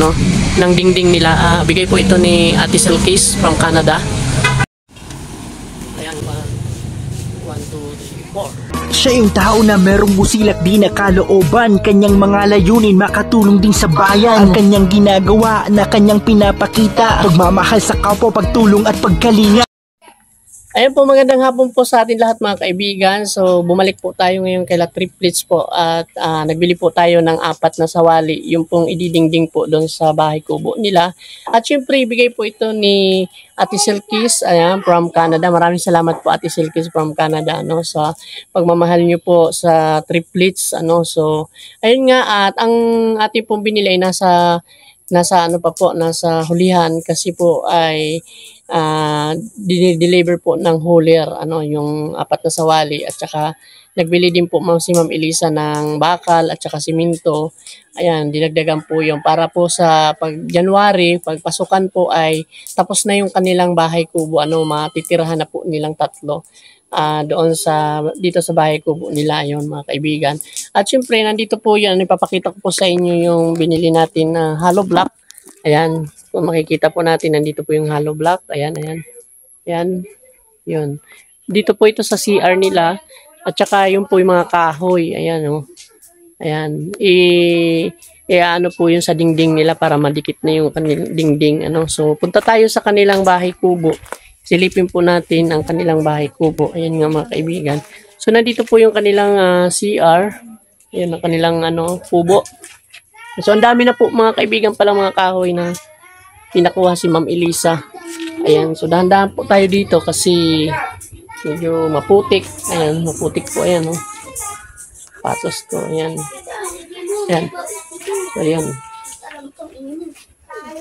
ano, ng dingding nila. Bigay po ito ni Ate Silkis from Canada. Ayan, 1, 2, 3, 4. Siya yung tao na merong busilak di na kalooban. Kanyang mga layunin makatulong din sa bayan. Ang kanyang ginagawa na kanyang pinapakita, pagmamahal sa kapwa, pagtulong at pagkalinga. Ayan po, magandang hapon po sa atin lahat mga kaibigan. So bumalik po tayo ngayon kay La Triplets po at nagbili po tayo ng 4 na sawali. Yung pong ididingding po doon sa bahay kubo nila. At syempre ibigay po ito ni Ate Silkis, ayan, from Canada. Maraming salamat po Ate Silkis from Canada, no, sa pagmamahal niyo po sa triplets, ano. So ayun nga, at ang ating pong binili ay nasa ano pa po, nasa hulihan kasi po ay deliver po ng hauler, ano, yung 4 na sawali. At saka nagbili din po si Ma'am Elisa ng bakal at saka simento. Ayan, dinagdagan po yung para po sa pag January, pagpasukan po ay tapos na yung kanilang bahay kubo, ano, matitirahan na po nilang 3 doon dito sa bahay kubo nila, yon mga kaibigan. At syempre nandito po yan, ipapakita ko po sa inyo yung binili natin na hollow block. Ayan, kung makikita po natin, nandito po yung hollow block. Ayan, ayan. Ayan, yun. Dito po ito sa CR nila. At saka yung po yung mga kahoy. Ayan, oh. Ayan. Ano po yung sa dingding nila para madikit na yung kanilang dingding. Ano. So, punta tayo sa kanilang bahay kubo. Silipin po natin ang kanilang bahay kubo. Ayan nga mga kaibigan. So, nandito po yung kanilang CR. Ayan ang kanilang kubo. So, ang dami na po mga kaibigan pala mga kahoy na pinakuha si Ma'am Elisa. Ayan. So, dahan-dahan po tayo dito kasi medyo maputik. Ayan, maputik po. Ayan, oh. Patos to. Ayan. Ayan. So, ayan.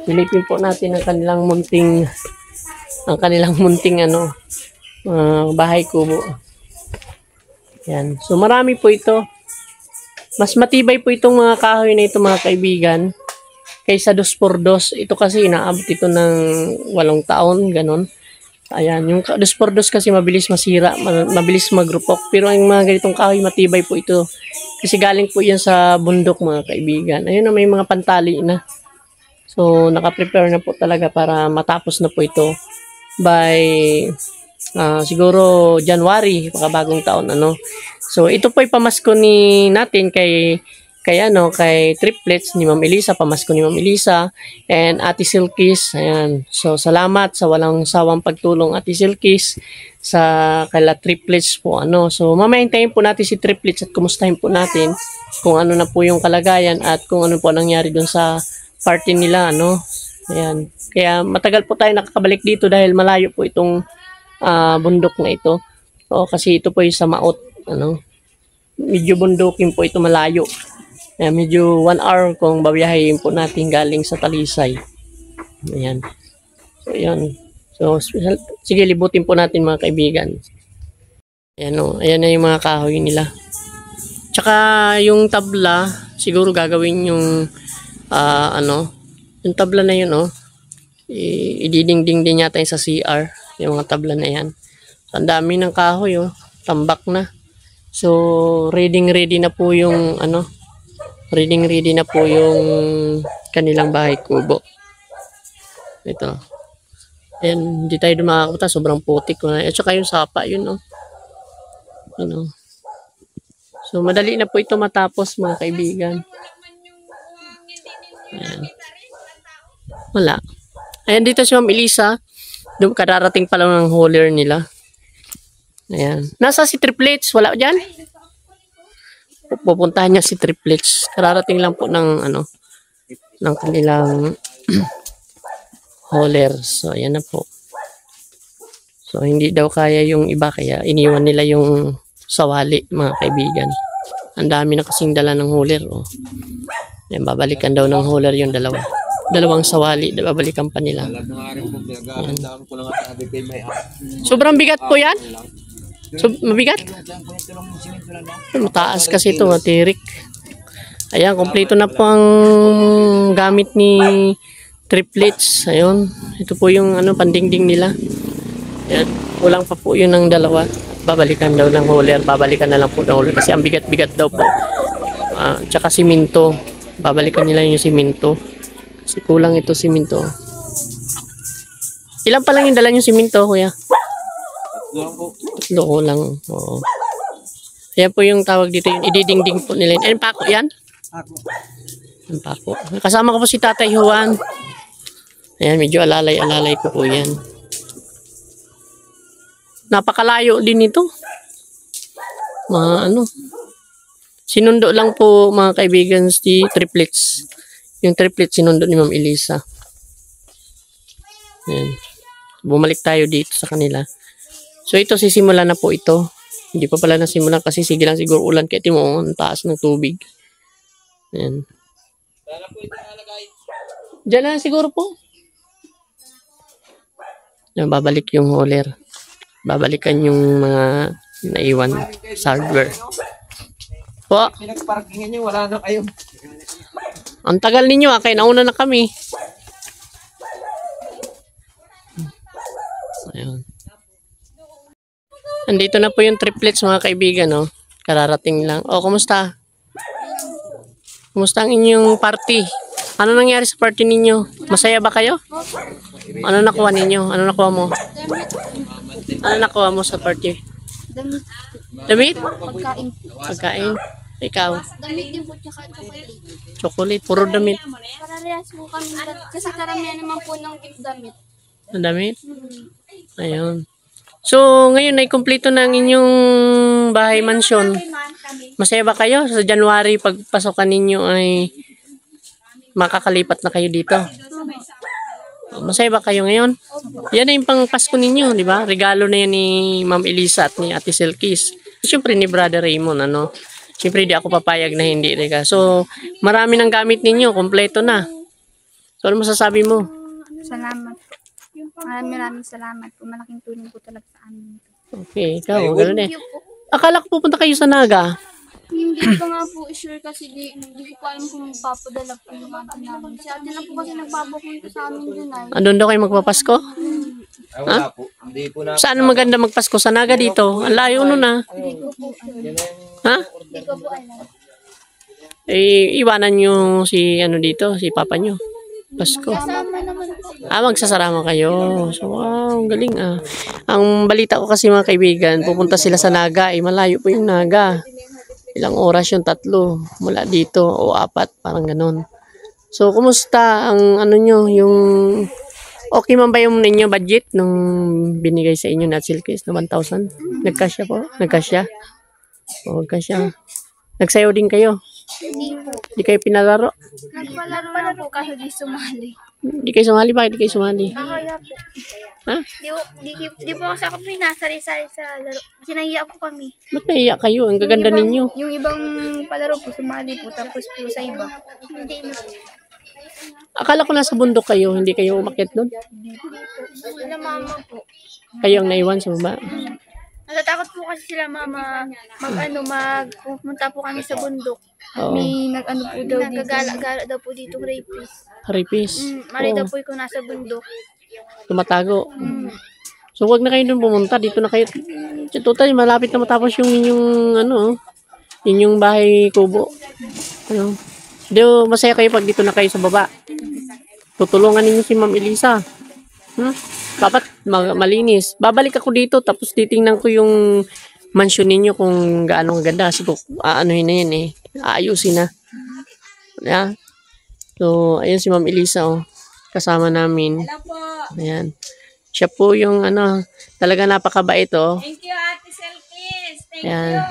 Silipin po natin ang kanilang munting bahay kubo. Ayan. So, marami po ito. Mas matibay po itong mga kahoy na ito mga kaibigan kaysa 2x2. Ito kasi inaabot ito ng 8 taon, ganun. Ayan, yung 2x2 kasi mabilis masira, mabilis magrupok. Pero ang mga ganitong kahoy matibay po ito kasi galing po yan sa bundok mga kaibigan. Ayun na, may mga pantali na. So, nakaprepare na po talaga para matapos na po ito by siguro January, bagong taon, ano. So ito po ay pamasko natin kay Triplets ni Ma'am Elisa, pamasko ni Ma'am Elisa and Ate Silkis. Ayan. So salamat sa walang sawang pagtulong Ate Silkis sa kay La Triplets po, ano. So mamahintayin po natin si Triplets at kumustahin po natin kung ano na po yung kalagayan at kung ano po nangyari doon sa party nila, ano. Ayan. Kaya matagal po tayo nakakabalik dito dahil malayo po itong bundok na ito. O, kasi ito po yung sa Maot, ano. Medyo bundukin po ito, malayo. Ayan, medyo 1 hour kung babiyahin po natin galing sa Talisay. Ayan. So, ayan. So, sige, libutin po natin mga kaibigan. Ayan, o. Ayan na yung mga kahoy nila. Tsaka yung tabla, siguro gagawin yung yung tabla na yun, o. Ididingding din yata yung sa CR. Yung mga tabla na yan. So, ang dami ng kahoy, oh. Tambak na. So, ready na po yung, ready na po yung kanilang bahay kubo. Ito. Ayan, hindi tayo makakapunta. Sobrang putik ko na. At saka yung sapa, yun, oh. So, madali na po ito matapos, mga kaibigan. Ayan. Wala. Ayan, dito si Ma'am Elisa. Doon kararating pa lang ng hauler nila. Ayan. Nasa si Triplets? Wala dyan? Pupuntahan niya si Triplets. Kararating lang po ng ng kanilang hauler. So, ayan na po. So, hindi daw kaya yung iba kaya iniwan nila yung sawali, mga kaibigan. Ang dami na kasing dala ng hauler, oh. Ayan, babalikan daw ng hauler yung dalawang sawali, babalikan pa nila. Ayan. Sobrang bigat po yan? So, mabigat? Mataas kasi ito, matirik. Ayan, kompleto na po ang gamit ni Triplets. Ayun, ito po yung pandingding nila. Ayan, kulang pa po yun ng 2. Babalikan daw ng hauler, babalikan na lang po ng hauler kasi ang bigat-bigat daw po. Tsaka simento, babalikan nila yung simento. Kasi kulang ito siminto. Ilan pa lang yung dala yung siminto, kuya? Tatlo kulang. Oo. Yan po yung tawag dito, yung ididingding po nila. Ano pako yan? Ang pako. Kasama ko po si Tatay Juan. Ayan, medyo alalay-alalay ko po yan. Napakalayo din ito. Ano. Sinundo lang po mga kaibigan si triplets. Yung triplets sinundo ni Ma'am Elisa. Ayan. Bumalik tayo dito sa kanila. So ito sisimula na po ito. Hindi pa pala nasimulan kasi sige lang siguro ulan kaya timo ang taas ng tubig. Ayan. Diyan na siguro po. Ayan, babalik yung hauler. Babalikan yung mga naiwan sa hardware. Po. Pinagparkingan nyo, wala na kayo. Ang tagal ninyo kaya nauna na kami. Ayun. Andito na po yung triplets mga kaibigan, no? Kararating lang. Oh, kumusta? Kumusta ang inyong party? Ano nangyari sa party ninyo? Masaya ba kayo? Ano nakuha ninyo? Ano nakuha mo? Ano nakuha mo sa party? Damit. Damit? Pagkain. Pagkain? Ikaw? Damit din po tsaka chocolate. Chocolate? Puro damit? Parehas po kami. Kasi karamihan naman po ng damit. Ang damit? Ayun. So, ngayon ay kumpleto na ang inyong bahay mansyon. Masaya ba kayo? Sa January, pagpasokan ninyo ay makakalipat na kayo dito. Masaya ba kayo ngayon? Yan na yung pang Pasko ninyo, di ba? Regalo na yan ni Ma'am Elisa at ni Ate Selkis. Siyempre ni Brother Raymond, ano? Siyempre di ako papayag na hindi. Rika. So, marami ng gamit ninyo. Kompleto na. So, ano masasabi mo? Salamat po. Maraming salamat po. Malaking tulong po talaga sa amin. Okay, ikaw. Ganun eh. Thank you po. Akala ko pupunta kayo sa Naga. Hindi pa nga po sure kasi hindi ko pa alam kung magpapadala po yung ate namin. Si ate na po kasi nagpapapunta sa amin dun ay. Andun daw kayo magpapasko? Ay, wala po. Hindi po na. Saan maganda magpasko? Sa Naga dito? Ang layo nun ah. Hindi ko po alam. Ha? Hindi ko po alam. Eh, iwanan nyo si ano dito, si papa nyo. Pasko. Kasama naman po. Magsasarama kayo. So, wow, ang galing ah. Ang balita ko kasi mga kaibigan, pupunta sila sa Naga. Eh, malayo po yung Naga. Ilang oras yung 3 mula dito o 4, parang ganun. So, kumusta ang ano nyo, yung okay man ba yung ninyo budget nung binigay sa inyo na Silkis na 1,000? Nagkasya po? Nagkasya? O, nagkasya. Nagsayaw din kayo? Hindi po. Di kayo pinalaro? Nagpalaro lang po kasi di sumali. Di kayo sumali? Bakit di kayo sumali? Kaya po. Ha? Di po kasi ako pinasari-sari sa laro. Kasi nahiya po kami. Ba't naiyak kayo? Ang gaganda ninyo. Yung ibang palaro po, sumali po. Tapos po sa iba. Hindi na po. Akala ko nasa bundok kayo, hindi kayo umakyat doon. Sila mama po. Kayo ang naiwan sa baba. Natatakot po kasi sila mama pumunta po kami sa bundok. Oo. May nag-ano po daw dito. Nagagala-gala daw po dito rapist. Haripis. Mali daw Oo, po kung nasa bundok. tumatago. So, wag na kayo doon pumunta. Dito na kayo. Total, malapit na matapos yung inyong, ano, inyong bahay kubo. Ano. Di, masaya kayo pag dito na kayo sa baba. Tutulungan ninyo si Ma'am Elisa. Dapat malinis. Babalik ako dito tapos titingnan ko yung mansion ninyo kung gaano ganda. Siguro, aanohin na yan eh. Aayusin na. Yeah. So, ayun si Ma'am Elisa, oh. Kasama namin. Hello po. Ayan. Siya po yung ano, talaga napakabait, oh. Thank you, Ate Selkis. Thank Ayan. you.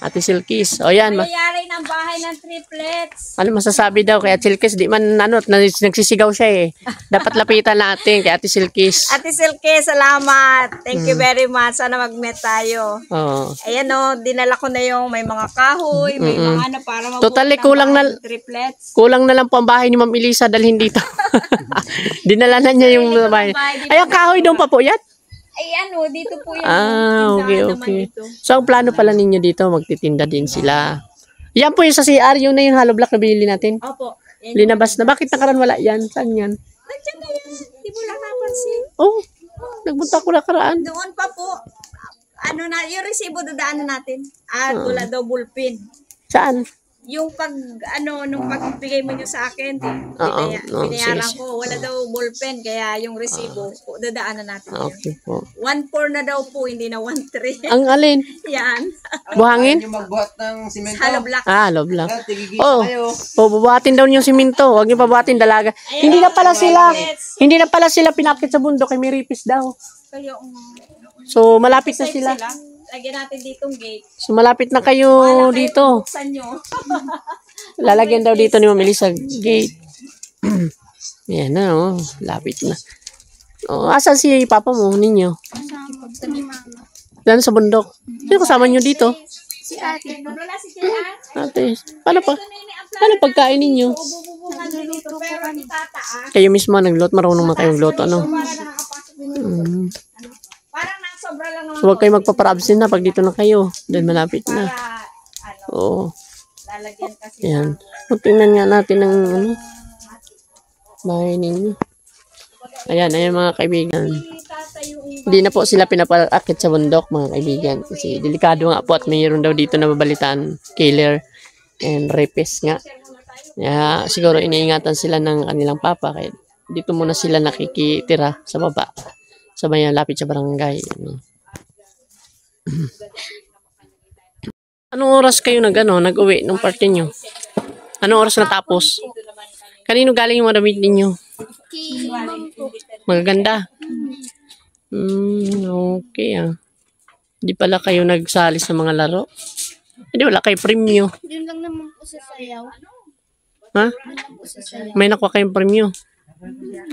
Ate Silkis. O yan. Mayayari ng bahay ng triplets. Ano masasabi daw kay Ate Silkis? Di man ano, nagsisigaw siya eh. Dapat lapitan natin kay Ate Silkis. Ate Selkis, salamat. Thank you very much. Sana mag-meet tayo. Oo. Ayan o, dinala ko na yung may mga kahoy, may mga ano para mabuo Totally, ng kulang bahay na- ng triplets. Kulang na lang po ang bahay ni Ma'am Elisa dalhin dito. Dinala na niya yung bahay. Ay, ang kahoy doon pa po yan? Ay ano, dito po yung Okay, tindahan naman okay. dito. So, ang plano pala ninyo dito, magtitinda din sila. Yan po yung sa CR, yun na yung hollow block na binili natin. Opo. Yan. Linabas na. Bakit nakaraan wala yan? Saan yan? Nandiyan na yan. Di mo lang napansin. Oh, nagpunta ko nakaraan. Doon pa po. Ano na, yung resibo dadaan na natin. Wala daw bullpen. Saan? yung nung pagbigay mo nyo sa akin, binayaran sige. ko. Wala daw ballpen, kaya yung resibo, dadaanan natin yun. Okay po. 1.4 na daw po, hindi na 1.3. Ang alin? Yan. Buhangin? Yung magbuhat ng simento. Hollow block. Love lang. Tigigisa Oh, kayo. bubuhatin daw yung siminto. Huwag niyo pabuhatin dalaga. Hindi na pala sila pinakit sa bundok kay Miripis daw. Kaya, So, malapit na sila. lagyan natin ditong gate. So, malapit na kayo dito. Buksan nyo. Lalagyan daw dito ni Ma'am Elisa gate. Yan na, oh. Lapit na. Oh, asan si papa mo, ninyo? Sa ni mama. Diyan sa bundok. Sino kasama nyo dito? Si ate. Wala si Tia. Ate, paano pagkain ninyo? Nagluluto po kami. Kayo mismo naglot, marunong man kayong magluto, ano? Parang sobra lang naman. So, huwag kayo magpapa-absent na pag dito na kayo. Dahil malapit na. Para, Oo. lalagyan kasi. Yan. So, tingnan nga natin ang bahay ninyo. Ayan mga kaibigan. Hindi na po sila pinapakit sa bundok, mga kaibigan. Kasi delikado nga po at mayroon daw dito na babalitaan killer and rapist nga. Kaya siguro iniingatan sila ng kanilang papa. Kaya dito muna sila nakikitira sa baba. Sa bayan, lapit sa barangay. Anong oras kayo nag-uwi nung party nyo? Anong oras natapos? Kanino galing yung maramit ninyo? Si ma'am po. Magaganda. Okay Hindi pala kayo nagsali sa mga laro. Hindi wala kayo premyo. Yun lang naman po sa sayaw. Ha? Yun lang po sa sayaw. May nakuha kayong premyo.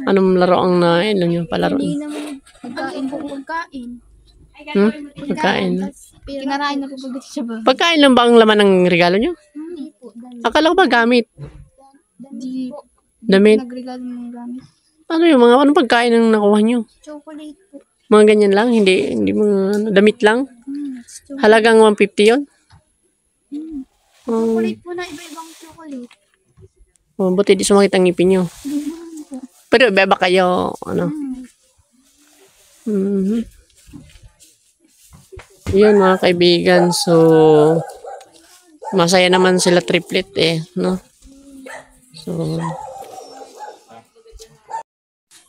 Anong laro ang alam nyo palaro? Hindi naman pagkain po pagkain. Pagkain. Kinarain na po pagdating sa bahay. Pagkain lang ba ang laman ng regalo nyo? Hindi po. Dahil Akala ko ba gamit? di po. Damit? Nagregalo ng gamit. Ano yung anong pagkain ang nakuha nyo? Chocolate po. Mga ganyan lang? Hindi mga damit lang? Chocolate. Halagang 150 yun? Chocolate po na iba-ibang chocolate. Buti di sumakit ang ngipin nyo. Pero beba kayo, Yun mga kaibigan, so masaya naman sila triplet no? So,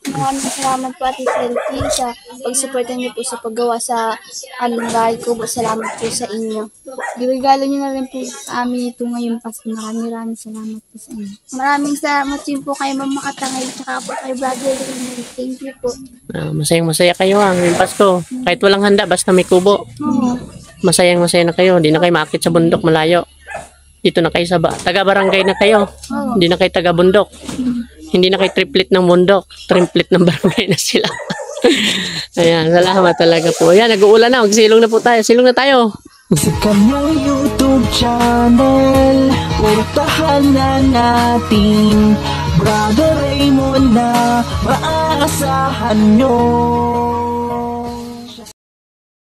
Maraming salamat po Ate Selfie sa pagsuporta niyo po sa paggawa sa aming bahay ko. Salamat po sa inyo. Regalo niyo na rin po sa amin ito ngayon Pasko. Maraming salamat po sa inyo. Maraming salamat din po kay Mama Katangay at po kay Brother Raymond. Thank you po. masayang-masaya kayo ngayong Pasko. Kahit walang handa, basta may kubo. Masayang-masaya na kayo. Hindi na kayo maakit sa bundok malayo. Dito na kayo sa taga-barangay na kayo. Hindi na kayo taga-bundok. Hindi na kayo triplet ng bundok. Triplet ng barangay na sila. Ayan, salamat talaga po. Ayan, nag-uulan na. Magsilong na po tayo. Silong na tayo. Sa kanyang YouTube channel, puntahan na natin Brother Raymond na maaasahan nyo.